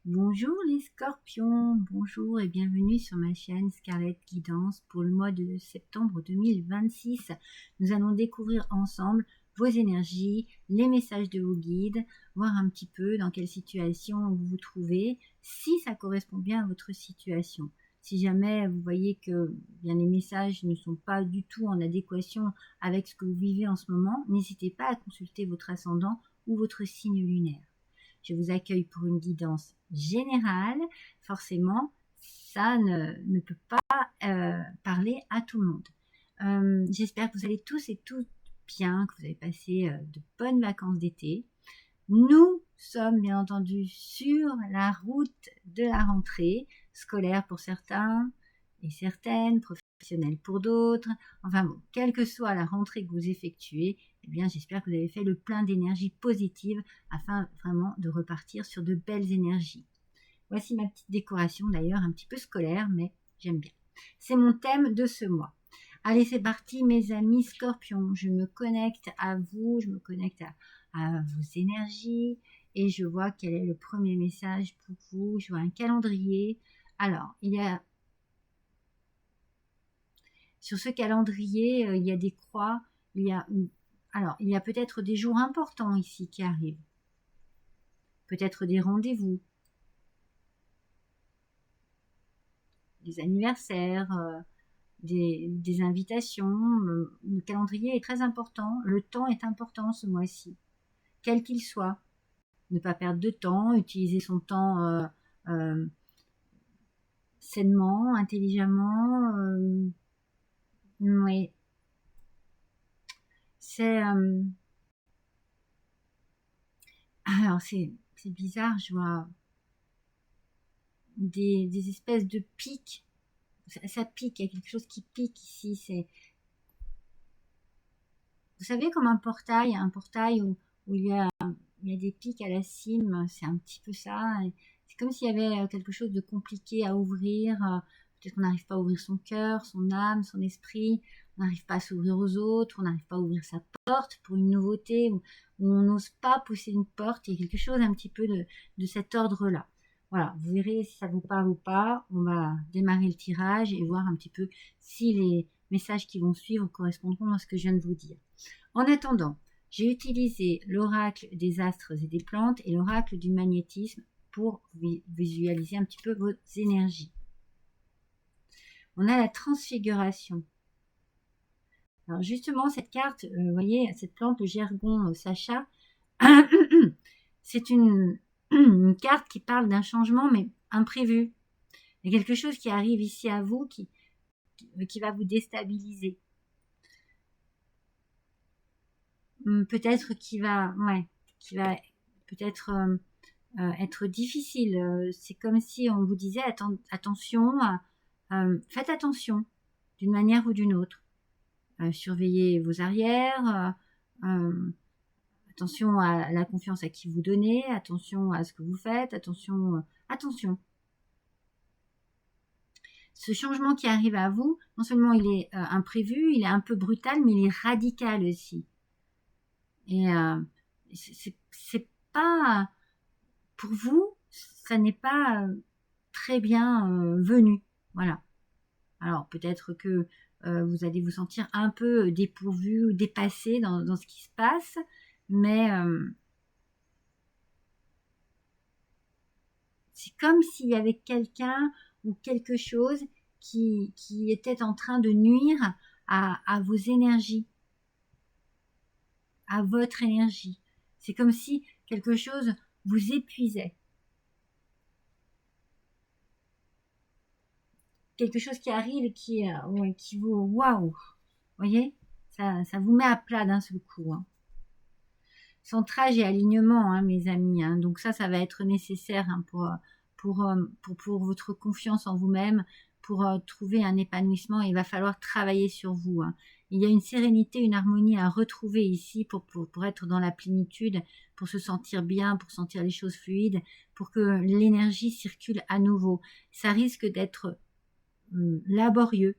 Bonjour les scorpions, bonjour et bienvenue sur ma chaîne Scarlett Guidance pour le mois de septembre 2026. Nous allons découvrir ensemble vos énergies, les messages de vos guides, voir un petit peu dans quelle situation vous vous trouvez, si ça correspond bien à votre situation. Si jamais vous voyez que bien, les messages ne sont pas du tout en adéquation avec ce que vous vivez en ce moment, n'hésitez pas à consulter votre ascendant ou votre signe lunaire. Je vous accueille pour une guidance générale. Forcément, ça ne peut pas parler à tout le monde. J'espère que vous allez tous et toutes bien, que vous avez passé de bonnes vacances d'été. Nous sommes bien entendu sur la route de la rentrée scolaire pour certains et certaines, professionnelle pour d'autres. Enfin bon, quelle que soit la rentrée que vous effectuez, eh bien j'espère que vous avez fait le plein d'énergie positive afin vraiment de repartir sur de belles énergies. Voici ma petite décoration d'ailleurs, un petit peu scolaire, mais j'aime bien. C'est mon thème de ce mois. Allez, c'est parti mes amis scorpions, je me connecte à vous, je me connecte à vos énergies et je vois quel est le premier message pour vous. Je vois un calendrier. Alors, sur ce calendrier, il y a des croix, il y a peut-être des jours importants ici qui arrivent, peut-être des rendez-vous, des anniversaires, des invitations. Le calendrier est très important, le temps est important ce mois-ci, quel qu'il soit. Ne pas perdre de temps, utiliser son temps sainement, intelligemment. Oui, c'est alors c'est bizarre, je vois des espèces de pics. Ça pique, il y a quelque chose qui pique ici. Vous savez, comme un portail où il y a des pics à la cime, c'est un petit peu ça. C'est comme s'il y avait quelque chose de compliqué à ouvrir. Peut-être qu'on n'arrive pas à ouvrir son cœur, son âme, son esprit. On n'arrive pas à s'ouvrir aux autres, on n'arrive pas à ouvrir sa porte pour une nouveauté, ou on n'ose pas pousser une porte. Il y a quelque chose un petit peu de cet ordre-là. Voilà, vous verrez si ça vous parle ou pas. On va démarrer le tirage et voir un petit peu si les messages qui vont suivre correspondront à ce que je viens de vous dire. En attendant, j'ai utilisé l'oracle des astres et des plantes et l'oracle du magnétisme pour visualiser un petit peu vos énergies. On a la transfiguration. Alors justement, cette carte, vous voyez, cette plante, le gergon Sacha, c'est une carte qui parle d'un changement, mais imprévu. Il y a quelque chose qui arrive ici à vous qui va vous déstabiliser. Peut-être qui va peut-être être difficile. C'est comme si on vous disait attention, faites attention d'une manière ou d'une autre. Surveillez vos arrières, attention à la confiance à qui vous donnez, attention à ce que vous faites, attention. Ce changement qui arrive à vous, non seulement il est imprévu, il est un peu brutal, mais il est radical aussi. Et c'est pas pour vous, ça n'est pas très bien venu. Voilà. Alors peut-être que vous allez vous sentir un peu dépourvu ou dépassé dans ce qui se passe, mais c'est comme s'il y avait quelqu'un ou quelque chose qui était en train de nuire à vos énergies, à votre énergie. C'est comme si quelque chose vous épuisait. Quelque chose qui arrive et qui vous waouh, voyez, ça vous met à plat d'un seul coup. Centrage et alignement, mes amis. Donc ça va être nécessaire pour votre confiance en vous-même, pour trouver un épanouissement. Il va falloir travailler sur vous. Il y a une sérénité, une harmonie à retrouver ici pour être dans la plénitude, pour se sentir bien, pour sentir les choses fluides, pour que l'énergie circule à nouveau. Ça risque d'être laborieux.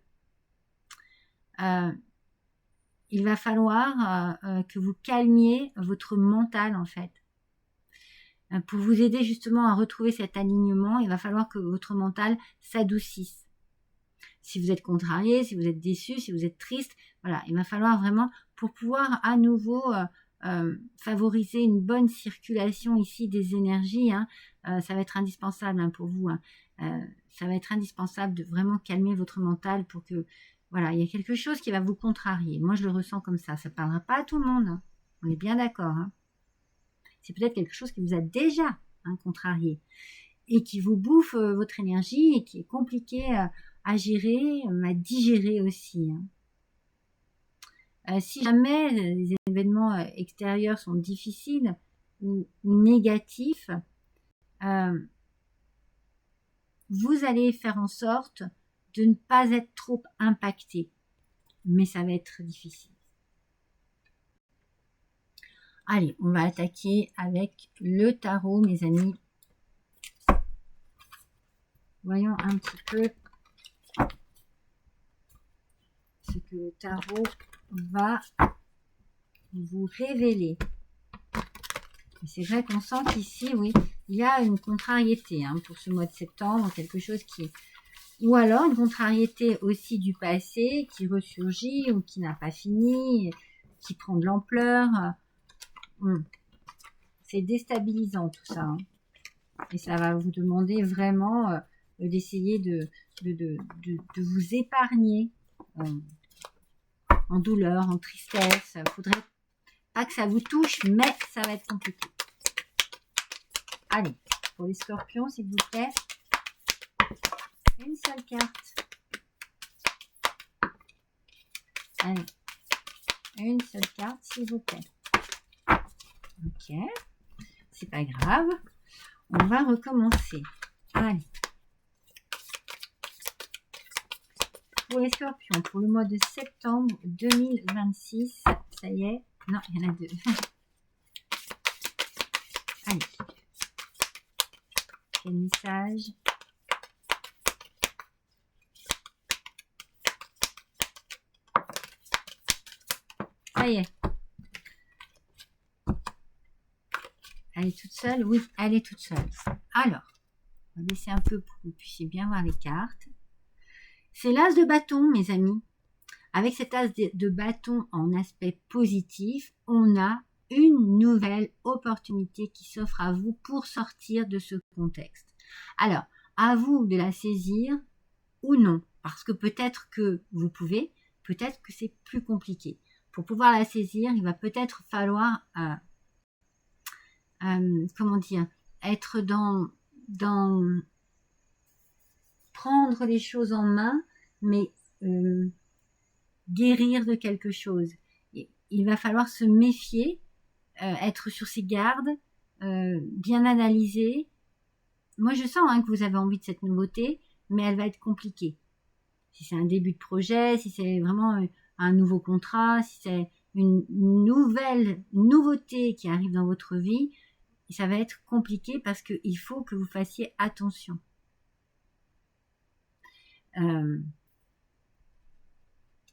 Il va falloir que vous calmiez votre mental en fait. pour vous aider justement à retrouver cet alignement. Il va falloir que votre mental s'adoucisse. Si vous êtes contrarié, si vous êtes déçu, si vous êtes triste, voilà, il va falloir vraiment, pour pouvoir à nouveau favoriser une bonne circulation ici des énergies, hein, ça va être indispensable hein, pour vous. Hein, ça va être indispensable de vraiment calmer votre mental pour que, voilà, il y a quelque chose qui va vous contrarier. Moi, je le ressens comme ça. Ça ne parlera pas à tout le monde. Hein. On est bien d'accord. Hein. C'est peut-être quelque chose qui vous a déjà contrarié et qui vous bouffe votre énergie et qui est compliqué à gérer, à digérer aussi. Hein. Si jamais les événements extérieurs sont difficiles ou négatifs, vous allez faire en sorte de ne pas être trop impacté. Mais ça va être difficile. Allez, on va attaquer avec le tarot, mes amis. Voyons un petit peu ce que le tarot va vous révéler. C'est vrai qu'on sent qu'ici, oui, il y a une contrariété hein, pour ce mois de septembre, quelque chose qui... Ou alors une contrariété aussi du passé qui ressurgit ou qui n'a pas fini, qui prend de l'ampleur. C'est déstabilisant tout ça. Hein. Et ça va vous demander vraiment d'essayer de vous épargner en douleur, en tristesse. Il ne faudrait pas que ça vous touche, mais ça va être compliqué. Allez, pour les scorpions, s'il vous plaît. Une seule carte. Allez, une seule carte, s'il vous plaît. Ok, c'est pas grave. On va recommencer. Allez. Pour les scorpions, pour le mois de septembre 2026, ça y est. Non, il y en a deux. Allez. Quel message? Ça y est. Elle est toute seule? Oui, elle est toute seule. Alors, on va baisser un peu pour que vous puissiez bien voir les cartes. C'est l'as de bâton, mes amis. Avec cet as de bâton en aspect positif, on a une nouvelle opportunité qui s'offre à vous pour sortir de ce contexte. Alors, à vous de la saisir ou non, parce que peut-être que vous pouvez, peut-être que c'est plus compliqué. Pour pouvoir la saisir, il va peut-être falloir, comment dire, être dans prendre les choses en main, mais guérir de quelque chose. Il va falloir se méfier, être sur ses gardes, bien analyser. Moi, je sens que vous avez envie de cette nouveauté, mais elle va être compliquée. Si c'est un début de projet, si c'est vraiment un nouveau contrat, si c'est une nouveauté qui arrive dans votre vie, ça va être compliqué parce qu'il faut que vous fassiez attention.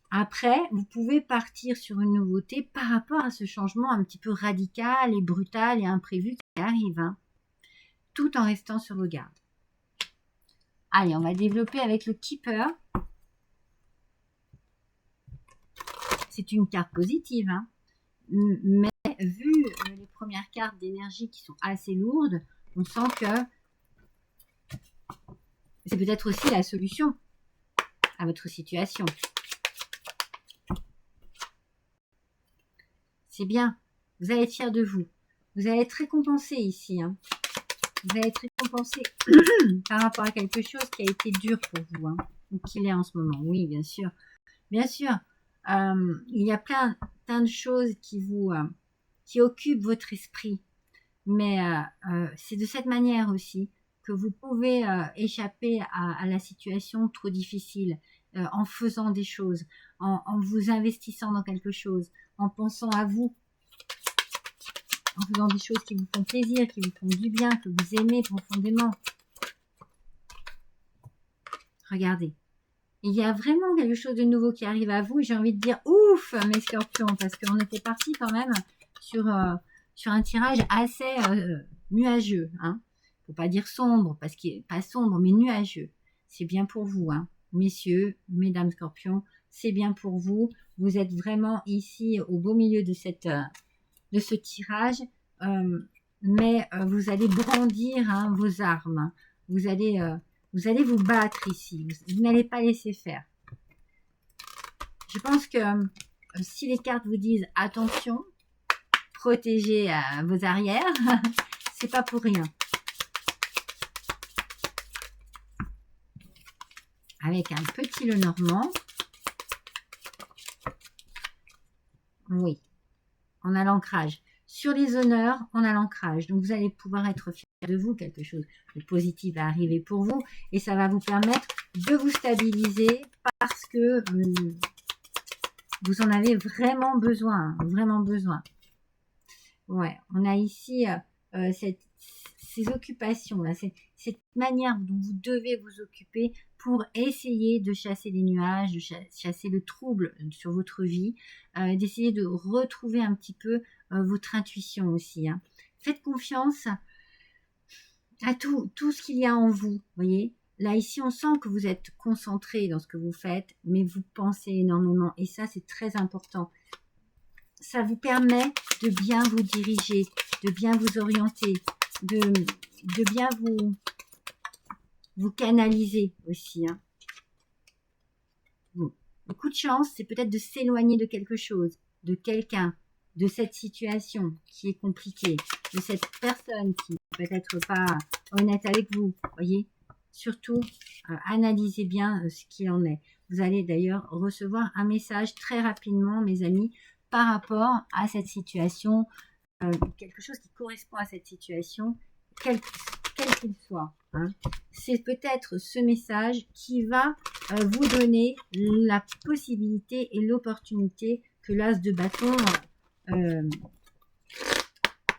Après, vous pouvez partir sur une nouveauté par rapport à ce changement un petit peu radical et brutal et imprévu qui arrive, hein, tout en restant sur vos gardes. Allez, on va développer avec le Keeper. C'est une carte positive, hein, mais vu les premières cartes d'énergie qui sont assez lourdes, on sent que c'est peut-être aussi la solution à votre situation. C'est bien, vous allez être fiers de vous. Vous allez être récompensé ici. Hein. Vous allez être récompensé par rapport à quelque chose qui a été dur pour vous, hein, ou qu'il est en ce moment. Oui, bien sûr. Bien sûr, il y a plein de choses qui occupent votre esprit. Mais c'est de cette manière aussi que vous pouvez échapper à la situation trop difficile en faisant des choses, en vous investissant dans quelque chose, en pensant à vous, en faisant des choses qui vous font plaisir, qui vous font du bien, que vous aimez profondément. Regardez, il y a vraiment quelque chose de nouveau qui arrive à vous et j'ai envie de dire ouf mes scorpions, parce qu'on était parti quand même sur un tirage assez nuageux, hein. Faut pas dire sombre, parce qu'il n'est pas sombre, mais nuageux. C'est bien pour vous, hein. Messieurs, mesdames scorpions, c'est bien pour vous. Vous êtes vraiment ici au beau milieu de ce tirage, mais vous allez brandir, hein, vos armes. Hein. Vous allez vous battre ici. Vous n'allez pas laisser faire. Je pense que si les cartes vous disent attention, protégez vos arrières, c'est pas pour rien. Avec un petit Lenormand. Oui, on a l'ancrage. Sur les honneurs, on a l'ancrage. Donc, vous allez pouvoir être fier de vous. Quelque chose de positif va arriver pour vous. Et ça va vous permettre de vous stabiliser parce que vous en avez vraiment besoin. Vraiment besoin. Ouais, on a ici ces occupations-là, cette manière dont vous devez vous occuper pour essayer de chasser les nuages, de chasser le trouble sur votre vie, d'essayer de retrouver un petit peu votre intuition aussi. Hein. Faites confiance à tout ce qu'il y a en vous, voyez. Là, ici, on sent que vous êtes concentré dans ce que vous faites, mais vous pensez énormément, et ça, c'est très important. Ça vous permet de bien vous diriger, de bien vous orienter, de bien vous canaliser aussi. Hein. Bon. Le coup de chance, c'est peut-être de s'éloigner de quelque chose, de quelqu'un, de cette situation qui est compliquée, de cette personne qui peut-être pas honnête avec vous. Voyez, surtout, analysez bien ce qu'il en est. Vous allez d'ailleurs recevoir un message très rapidement, mes amis, par rapport à cette situation, quelque chose qui correspond à cette situation, quel qu'il soit. Hein. C'est peut-être ce message qui va vous donner la possibilité et l'opportunité que l'as de bâton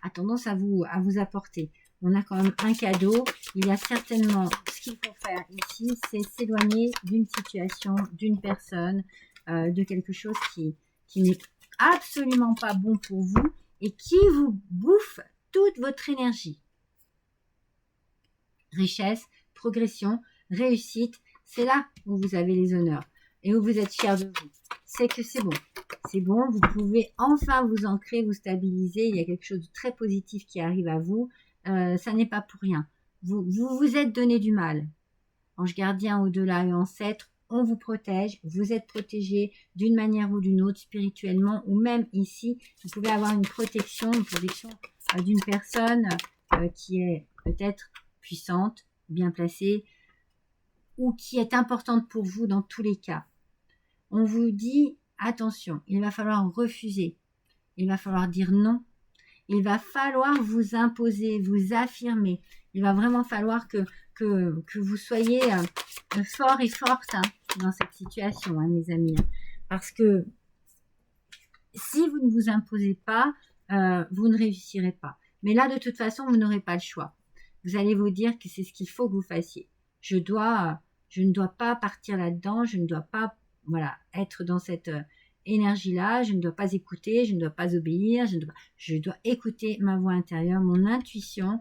a tendance à vous apporter. On a quand même un cadeau. Il y a certainement, ce qu'il faut faire ici, c'est s'éloigner d'une situation, d'une personne, de quelque chose qui n'est absolument pas bon pour vous et qui vous bouffe toute votre énergie. Richesse, progression, réussite, c'est là où vous avez les honneurs et où vous êtes fiers de vous. C'est que c'est bon. C'est bon, vous pouvez enfin vous ancrer, vous stabiliser. Il y a quelque chose de très positif qui arrive à vous. Ça n'est pas pour rien. Vous vous êtes donné du mal. Ange gardien, au-delà et ancêtre, on vous protège, vous êtes protégé d'une manière ou d'une autre, spirituellement, ou même ici, vous pouvez avoir une protection d'une personne qui est peut-être puissante, bien placée, ou qui est importante pour vous dans tous les cas. On vous dit, attention, il va falloir refuser, il va falloir dire non, il va falloir vous imposer, vous affirmer, il va vraiment falloir que vous soyez fort et forte hein, dans cette situation, hein, mes amis. Hein, parce que si vous ne vous imposez pas, vous ne réussirez pas. Mais là, de toute façon, vous n'aurez pas le choix. Vous allez vous dire que c'est ce qu'il faut que vous fassiez. Je ne dois pas partir là-dedans, je ne dois pas être dans cette énergie-là, je ne dois pas écouter, je ne dois pas obéir, je dois écouter ma voix intérieure, mon intuition,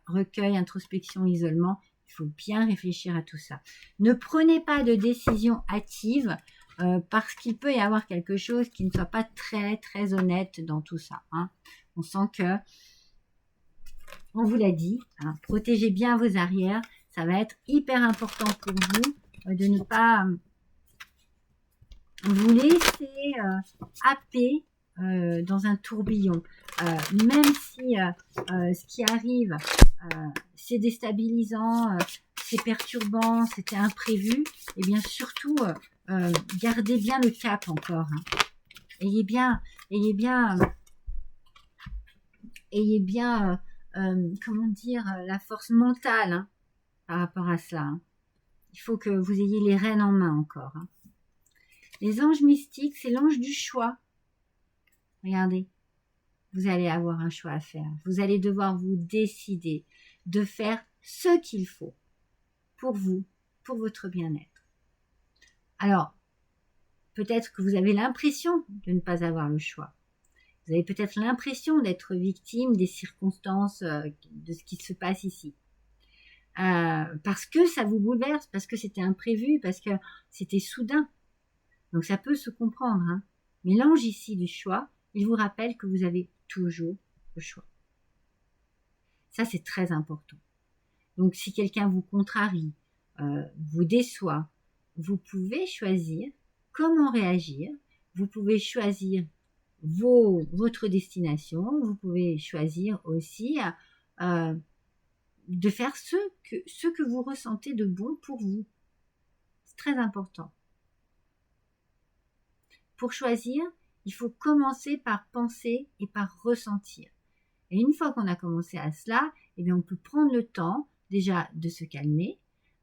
recueil, introspection, isolement. Il faut bien réfléchir à tout ça. Ne prenez pas de décision hâtive parce qu'il peut y avoir quelque chose qui ne soit pas très très honnête dans tout ça. Hein. On sent que, on vous l'a dit, hein, protégez bien vos arrières. Ça va être hyper important pour vous de ne pas vous laisser happer dans un tourbillon. Même si ce qui arrive, c'est déstabilisant, c'est perturbant, c'était imprévu, et bien surtout, gardez bien le cap encore. Hein. Ayez bien, comment dire, la force mentale hein, par rapport à cela. Hein. Il faut que vous ayez les rênes en main encore. Hein. Les anges mystiques, c'est l'ange du choix. Regardez, vous allez avoir un choix à faire. Vous allez devoir vous décider de faire ce qu'il faut pour vous, pour votre bien-être. Alors, peut-être que vous avez l'impression de ne pas avoir le choix. Vous avez peut-être l'impression d'être victime des circonstances de ce qui se passe ici. Parce que ça vous bouleverse, parce que c'était imprévu, parce que c'était soudain. Donc ça peut se comprendre. Hein. Mais l'ange ici du choix, il vous rappelle que vous avez toujours le choix. Ça, c'est très important. Donc si quelqu'un vous contrarie, vous déçoit, vous pouvez choisir comment réagir. Vous pouvez choisir votre destination. Vous pouvez choisir aussi de faire ce que vous ressentez de bon pour vous. C'est très important. Pour choisir, il faut commencer par penser et par ressentir. Et une fois qu'on a commencé à cela, eh bien on peut prendre le temps déjà de se calmer,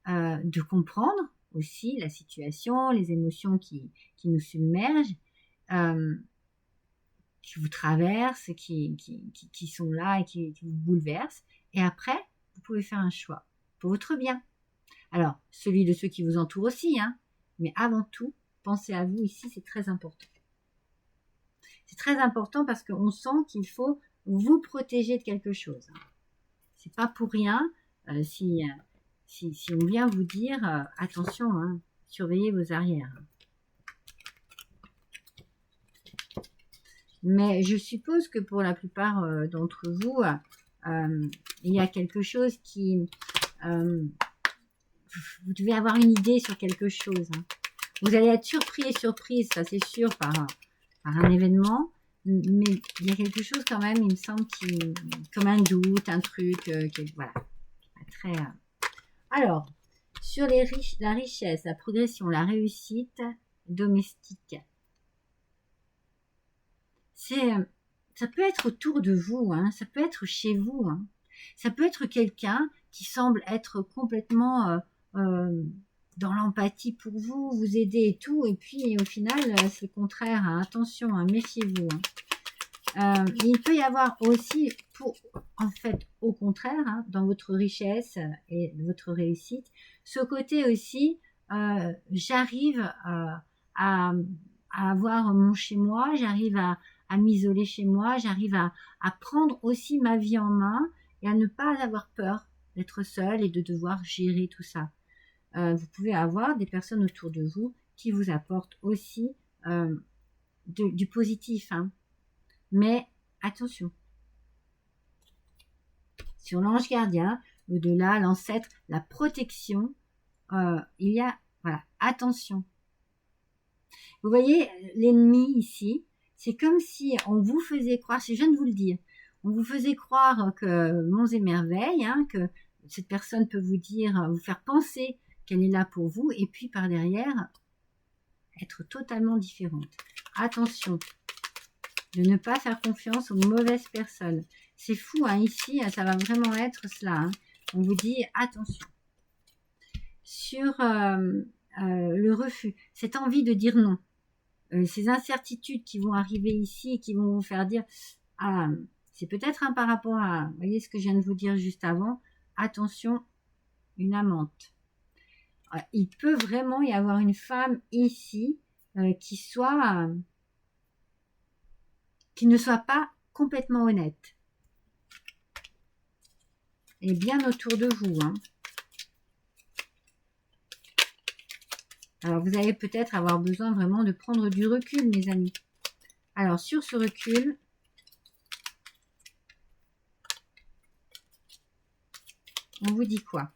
de comprendre aussi la situation, les émotions qui nous submergent, qui vous traversent, qui sont là et qui vous bouleversent. Et après, vous pouvez faire un choix pour votre bien. Alors, celui de ceux qui vous entourent aussi, hein, mais avant tout, pensez à vous ici, c'est très important. C'est très important parce qu'on sent qu'il faut vous protéger de quelque chose. C'est pas pour rien si on vient vous dire attention, hein, surveillez vos arrières. Mais je suppose que pour la plupart d'entre vous, il y a quelque chose qui... vous devez avoir une idée sur quelque chose. Hein. Vous allez être surpris et surprise, ça c'est sûr, par un événement. Mais il y a quelque chose quand même, il me semble, comme un doute, un truc, voilà. Pas très... Alors, sur la richesse, la progression, la réussite domestique. Ça peut être autour de vous, hein, ça peut être chez vous, hein. Ça peut être quelqu'un qui semble être complètement dans l'empathie pour vous, vous aider et tout, et puis au final c'est le contraire, hein. Attention, hein, méfiez-vous. Hein. Il peut y avoir aussi, en fait, au contraire, hein, dans votre richesse et votre réussite, ce côté aussi, j'arrive à avoir mon chez moi, j'arrive à m'isoler chez moi, j'arrive à prendre aussi ma vie en main et à ne pas avoir peur d'être seule et de devoir gérer tout ça. Vous pouvez avoir des personnes autour de vous qui vous apportent aussi du positif. Hein. Mais attention, sur l'ange gardien, au-delà, l'ancêtre, la protection, il y a, voilà, attention. Vous voyez, l'ennemi ici, c'est comme si on vous faisait croire, je viens de vous le dire, on vous faisait croire que monts et merveilles, hein, que cette personne peut vous dire, vous faire penser qu'elle est là pour vous, et puis par derrière, être totalement différente. Attention, de ne pas faire confiance aux mauvaises personnes. C'est fou, hein, ici, ça va vraiment être cela. Hein. On vous dit, attention. Sur le refus, cette envie de dire non, ces incertitudes qui vont arriver ici et qui vont vous faire dire, ah, c'est peut-être par rapport à, vous voyez ce que je viens de vous dire juste avant, attention, une amante. Il peut vraiment y avoir une femme ici qui ne soit pas complètement honnête. Et bien autour de vous. Hein. Alors, vous allez peut-être avoir besoin vraiment de prendre du recul, mes amis. Alors, sur ce recul, on vous dit quoi?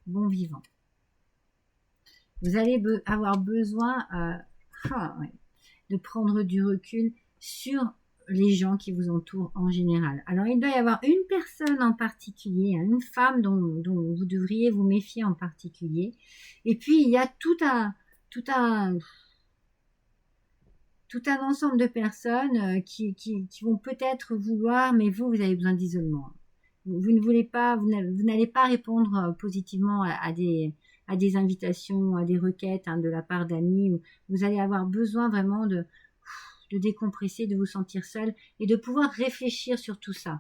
Bon vivant. Vous allez avoir besoin de prendre du recul sur les gens qui vous entourent en général. Alors, il doit y avoir une personne en particulier, hein, une femme dont vous devriez vous méfier en particulier. Et puis, il y a tout un ensemble de personnes qui vont peut-être vouloir, mais vous avez besoin d'isolement. Vous ne voulez pas, vous n'allez pas répondre positivement à des invitations, à des requêtes, hein, de la part d'amis. Vous allez avoir besoin vraiment de décompresser, de vous sentir seul et de pouvoir réfléchir sur tout ça.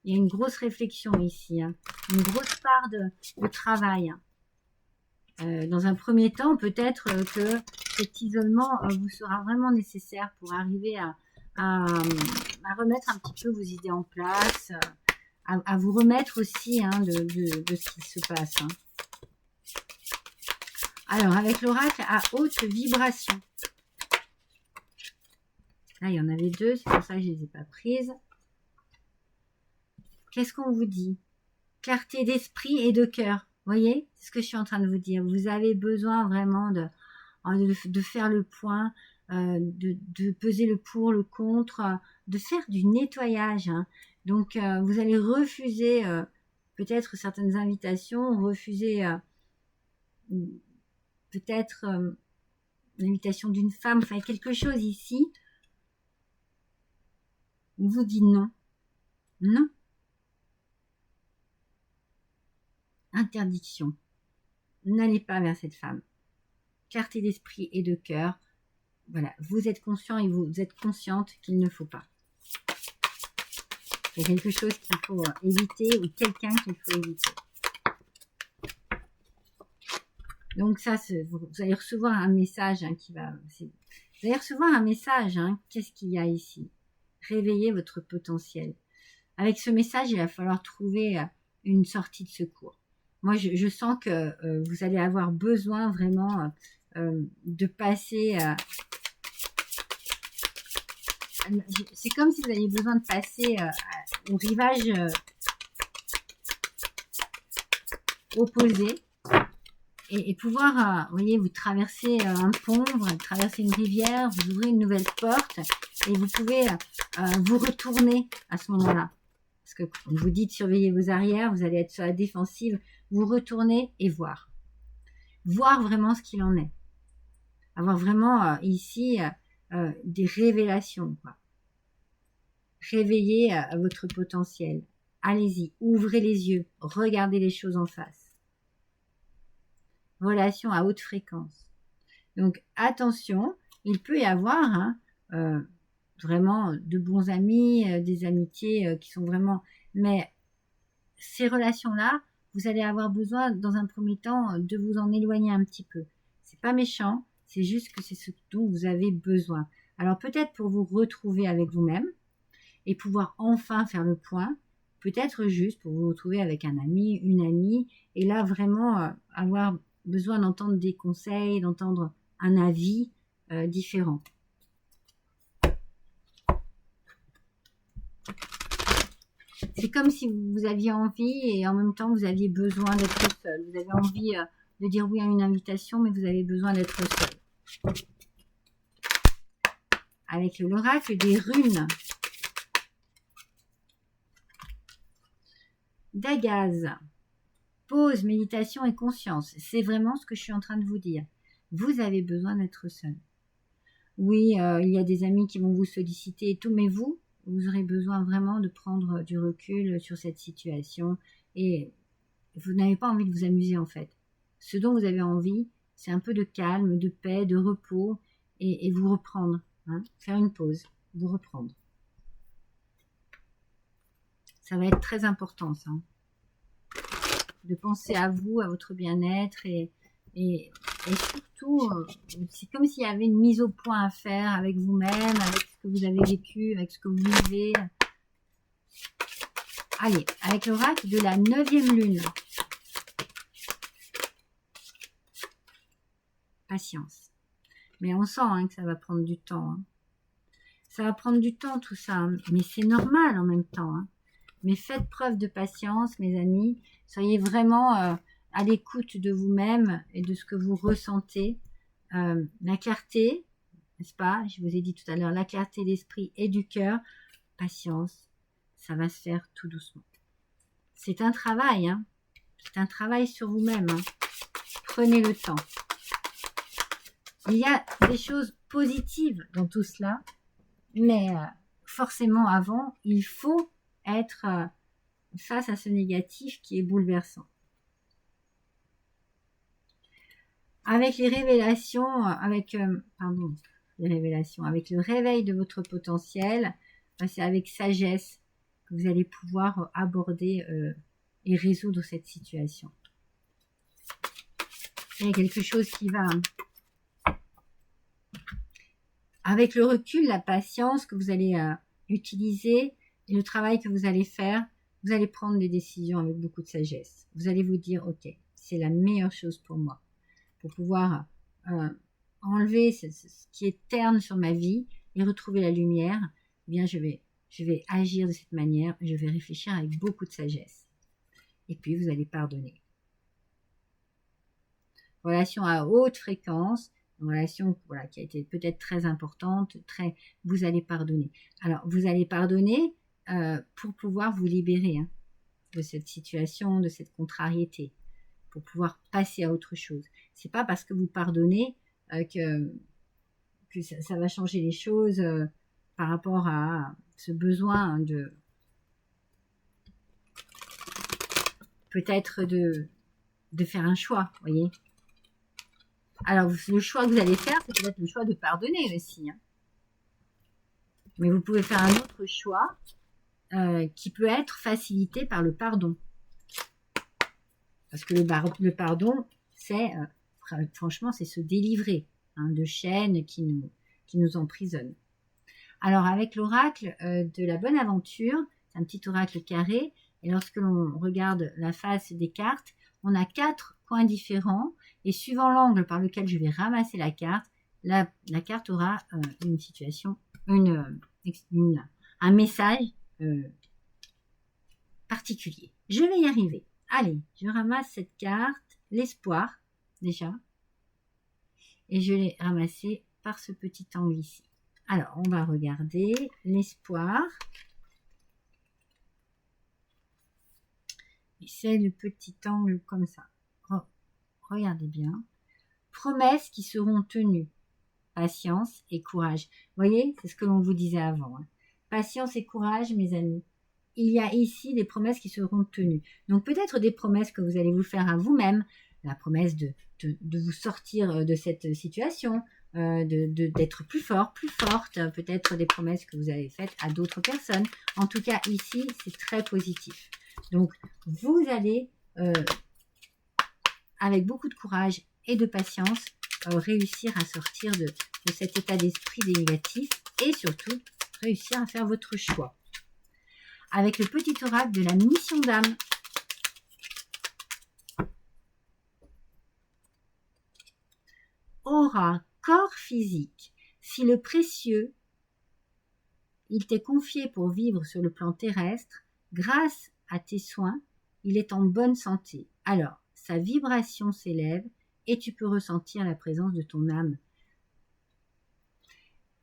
Il y a une grosse réflexion ici, hein, une grosse part de travail. Hein. Dans un premier temps, peut-être que cet isolement vous sera vraiment nécessaire pour arriver à remettre un petit peu vos idées en place, à vous remettre aussi hein, de ce qui se passe. Hein. Alors, avec l'oracle à haute vibration. Là, il y en avait deux, c'est pour ça que je ne les ai pas prises. Qu'est-ce qu'on vous dit? Clarté d'esprit et de cœur. Vous voyez, c'est ce que je suis en train de vous dire. Vous avez besoin vraiment de faire le point, de peser le pour, le contre, de faire du nettoyage. Hein. Donc, vous allez refuser peut-être certaines invitations, refuser peut-être l'invitation d'une femme, enfin quelque chose ici. On vous dit non. Non. Interdiction. N'allez pas vers cette femme. Clarté d'esprit et de cœur. Voilà, vous êtes conscient et vous êtes consciente qu'il ne faut pas. Il y a quelque chose qu'il faut éviter ou quelqu'un qu'il faut éviter. Donc ça, vous allez recevoir un message hein, qui va... Vous allez recevoir un message. Hein, qu'est-ce qu'il y a ici? Réveillez votre potentiel. Avec ce message, il va falloir trouver une sortie de secours. Moi, je sens que vous allez avoir besoin vraiment de passer... c'est comme si vous aviez besoin de passer au rivage opposé et pouvoir, vous voyez, vous traversez un pont, vous traversez une rivière, vous ouvrez une nouvelle porte et vous pouvez vous retourner à ce moment-là. Parce que quand vous dites surveiller vos arrières, vous allez être sur la défensive, vous retournez et voir. Voir vraiment ce qu'il en est. Avoir vraiment ici des révélations. Quoi. Réveillez votre potentiel. Allez-y, ouvrez les yeux, regardez les choses en face. Relation à haute fréquence. Donc attention, il peut y avoir hein, vraiment de bons amis, des amitiés qui sont vraiment... Mais ces relations-là, vous allez avoir besoin dans un premier temps de vous en éloigner un petit peu. C'est pas méchant, c'est juste que c'est ce dont vous avez besoin. Alors peut-être pour vous retrouver avec vous-même et pouvoir enfin faire le point, peut-être juste pour vous retrouver avec un ami, une amie, et là vraiment avoir besoin d'entendre des conseils, d'entendre un avis différent. C'est comme si vous aviez envie et en même temps vous aviez besoin d'être seul. Vous avez envie de dire oui à une invitation, mais vous avez besoin d'être seul. Avec l'oracle des runes. Dagaz. Pause, méditation et conscience. C'est vraiment ce que je suis en train de vous dire. Vous avez besoin d'être seul. Oui, il y a des amis qui vont vous solliciter et tout, mais vous aurez besoin vraiment de prendre du recul sur cette situation et vous n'avez pas envie de vous amuser en fait. Ce dont vous avez envie, c'est un peu de calme, de paix, de repos et vous reprendre. Hein, faire une pause, vous reprendre. Ça va être très important ça. De penser à vous, à votre bien-être et surtout, c'est comme s'il y avait une mise au point à faire avec vous-même, avec ce que vous avez vécu, avec ce que vous vivez. Allez, avec l'oracle de la 9e lune. Patience. Mais on sent hein, que ça va prendre du temps. Hein. Ça va prendre du temps tout ça, hein. Mais c'est normal en même temps. Hein. Mais faites preuve de patience, mes amis. Soyez vraiment à l'écoute de vous-même et de ce que vous ressentez. La clarté, n'est-ce pas? Je vous ai dit tout à l'heure, la clarté d'esprit et du cœur. Patience, ça va se faire tout doucement. C'est un travail, hein. C'est un travail sur vous-même. Hein. Prenez le temps. Il y a des choses positives dans tout cela, mais forcément avant, il faut être face à ce négatif qui est bouleversant. Avec les révélations, avec le réveil de votre potentiel, c'est avec sagesse que vous allez pouvoir aborder et résoudre cette situation. Il y a quelque chose qui va... Avec le recul, la patience que vous allez utiliser et le travail que vous allez faire, vous allez prendre des décisions avec beaucoup de sagesse. Vous allez vous dire, ok, c'est la meilleure chose pour moi, pour pouvoir enlever ce qui est terne sur ma vie et retrouver la lumière. Eh bien, je vais agir de cette manière, je vais réfléchir avec beaucoup de sagesse. Et puis, vous allez pardonner. Relation à haute fréquence, une relation qui a été peut-être très importante, vous allez pardonner. Alors, vous allez pardonner pour pouvoir vous libérer de cette situation, de cette contrariété, pour pouvoir passer à autre chose. C'est pas parce que vous pardonnez que ça va changer les choses par rapport à ce besoin de peut-être de faire un choix, voyez. Alors, le choix que vous allez faire, c'est peut-être le choix de pardonner aussi. Mais vous pouvez faire un autre choix qui peut être facilité par le pardon. Parce que le pardon, c'est, franchement, c'est se délivrer de chaînes qui nous emprisonnent. Alors, avec l'oracle de la bonne aventure, c'est un petit oracle carré, et lorsque l'on regarde la face des cartes, on a 4 coins différents, et suivant l'angle par lequel je vais ramasser la carte, la carte aura une situation, un message particulier. Je vais y arriver. Allez, je ramasse cette carte, l'espoir, déjà, et je l'ai ramassée par ce petit angle ici. Alors, on va regarder l'espoir. Et c'est le petit angle comme ça. Regardez bien. Promesses qui seront tenues. Patience et courage. Vous voyez, c'est ce que l'on vous disait avant. Patience et courage, mes amis. Il y a ici des promesses qui seront tenues. Donc peut-être des promesses que vous allez vous faire à vous-même. La promesse de vous sortir de cette situation, d'être plus fort, plus forte. Peut-être des promesses que vous avez faites à d'autres personnes. En tout cas, ici, c'est très positif. Donc, vous allez, avec beaucoup de courage et de patience, réussir à sortir de cet état d'esprit négatif et surtout, réussir à faire votre choix. Avec le petit oracle de la mission d'âme. Aura, corps physique. Si le précieux, il t'est confié pour vivre sur le plan terrestre, grâce à tes soins, il est en bonne santé. Alors, sa vibration s'élève et tu peux ressentir la présence de ton âme.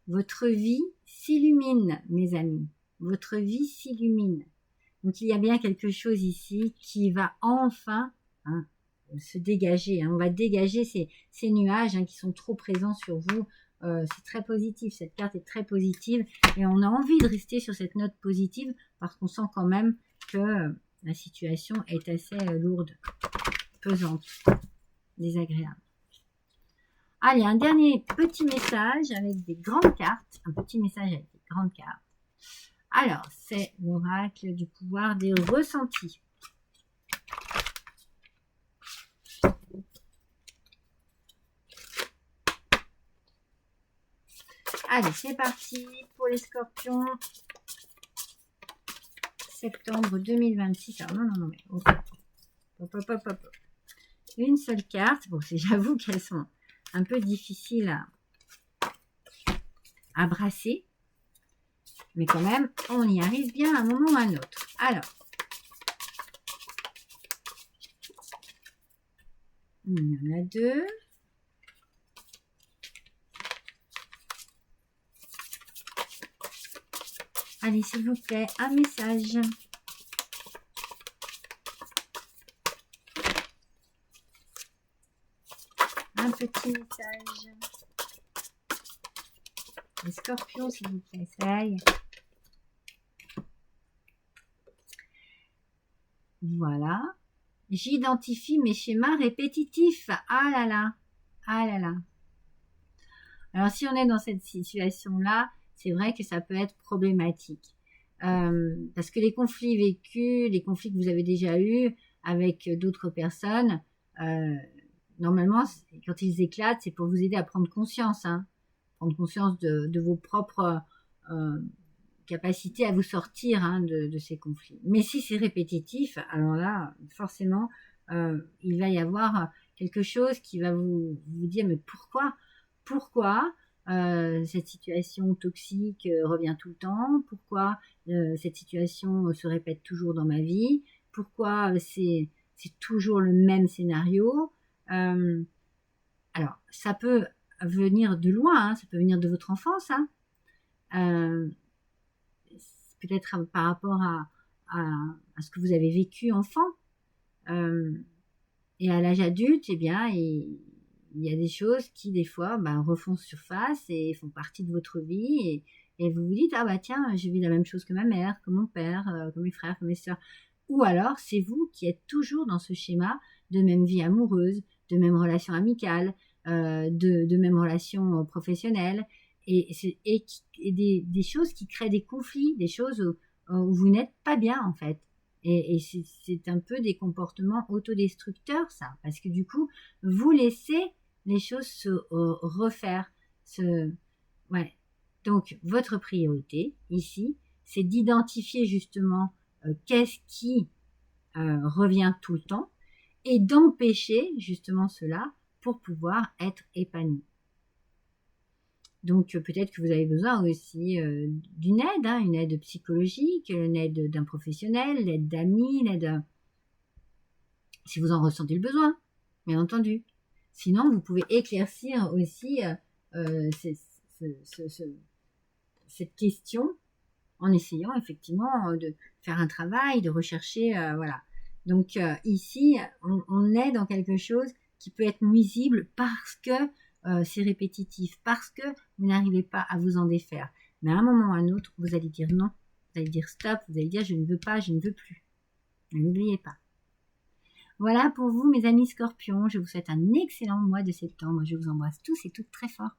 Votre vie s'illumine, mes amis. Votre vie s'illumine. Donc, il y a bien quelque chose ici qui va enfin se dégager. On va dégager ces nuages qui sont trop présents sur vous. C'est très positif. Cette carte est très positive. Et on a envie de rester sur cette note positive parce qu'on sent quand même que la situation est assez lourde, pesante, désagréable. Allez, un dernier petit message avec des grandes cartes. Un petit message avec des grandes cartes. Alors, c'est l'oracle du pouvoir des ressentis. Allez, c'est parti pour les scorpions. Septembre 2026. Alors, non, mais... Hop. Une seule carte. Bon, j'avoue qu'elles sont un peu difficiles à brasser. Mais quand même, on y arrive bien à un moment ou à un autre. Alors, il y en a 2. Allez, s'il vous plaît, un message. Un petit message. Les scorpions, s'il vous plaît, ça aille. Voilà. J'identifie mes schémas répétitifs. Ah là là. Ah là là. Alors, si on est dans cette situation-là, c'est vrai que ça peut être problématique. Parce que les conflits vécus, les conflits que vous avez déjà eus avec d'autres personnes, normalement, quand ils éclatent, c'est pour vous aider à prendre conscience, hein, prendre conscience de vos propres capacité à vous sortir, hein, de ces conflits. Mais si c'est répétitif, alors là, forcément, il va y avoir quelque chose qui va vous dire, mais pourquoi cette situation toxique revient tout le temps? Pourquoi cette situation se répète toujours dans ma vie? Pourquoi c'est toujours le même scénario? Alors, ça peut venir de loin, hein, ça peut venir de votre enfance, hein. Peut-être par rapport à ce que vous avez vécu enfant. Et à l'âge adulte, eh bien, il y a des choses qui, des fois, refont surface et font partie de votre vie. Et vous vous dites, ah bah tiens, j'ai vu la même chose que ma mère, que mon père, que mes frères, que mes sœurs. Ou alors, c'est vous qui êtes toujours dans ce schéma de même vie amoureuse, de même relation amicale, de même relation professionnelle, et des choses qui créent des conflits, des choses où vous n'êtes pas bien en fait. Et c'est un peu des comportements autodestructeurs, ça, parce que du coup, vous laissez les choses se refaire. Ouais. Donc, votre priorité ici, c'est d'identifier justement qu'est-ce qui revient tout le temps et d'empêcher justement cela pour pouvoir être épanoui. Donc peut-être que vous avez besoin aussi d'une aide, hein, une aide psychologique, une aide d'un professionnel, l'aide d'amis, l'aide si vous en ressentez le besoin, bien entendu. Sinon, vous pouvez éclaircir aussi cette question en essayant effectivement de faire un travail, de rechercher, voilà. Donc ici, on est dans quelque chose qui peut être nuisible parce que c'est répétitif, parce que vous n'arrivez pas à vous en défaire. Mais à un moment ou à un autre, vous allez dire non, vous allez dire stop, vous allez dire je ne veux pas, je ne veux plus. Mais n'oubliez pas. Voilà pour vous, mes amis scorpions. Je vous souhaite un excellent mois de septembre. Je vous embrasse tous et toutes très fort.